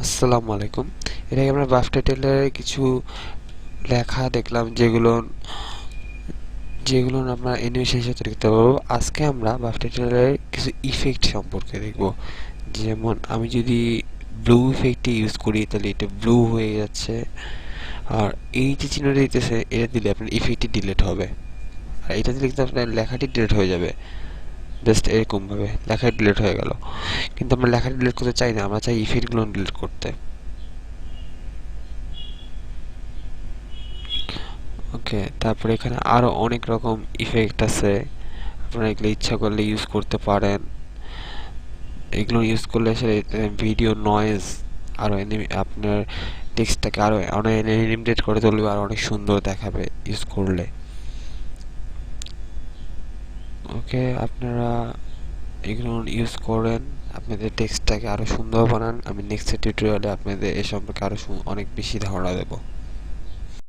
আসসালামু আলাইকুম। এর আগে আমরা বাফ টাইটেলের কিছু লেখা দেখলাম যেগুলো আমরা অ্যানিমেশন হিসেবে তৈরি করতে পারবো। আজকে আমরা বাফ টাইটেলের কিছু ইফেক্ট সম্পর্কে দেখব। যেমন আমি যদি ব্লু ইফেক্টটি ইউজ করি তাহলে এটা ব্লু হয়ে যাচ্ছে, আর এই যে চিহ্নটা দিতেছে এটা দিলে আপনার ইফেক্টটি ডিলিট হবে, আর এটা দিলে কিন্তু আপনার লেখাটি ডিলিট হয়ে যাবে। জাস্ট এরকমভাবে লেখাটি ডিলিট হয়ে গেল, কিন্তু আমরা লেখাটি ডিলিট করতে চাই না, আমরা চাই ইফেক্টগুলো ডিলিট করতে। ওকে, তারপরে এখানে আরো অনেক রকম ইফেক্ট আছে, আপনারা এগুলো ইচ্ছা করলে ইউজ করতে পারেন। এগুলো ইউজ করলে আসলে ভিডিও নয়েজ আরো আপনার টেক্সটটাকে আরো অনেক অ্যানিমেটেড করে তুলবে, আর অনেক সুন্দর দেখাবে ইউজ করলে। ওকে, আপনারা এগুলো ইউজ করেন, আপনাদের টেক্সটটাকে আরো সুন্দর বানান। আমি নেক্সট টিউটোরিয়ালে আপনাদের এ সম্পর্কে আরো অনেক বেশি ধারণা দেবো।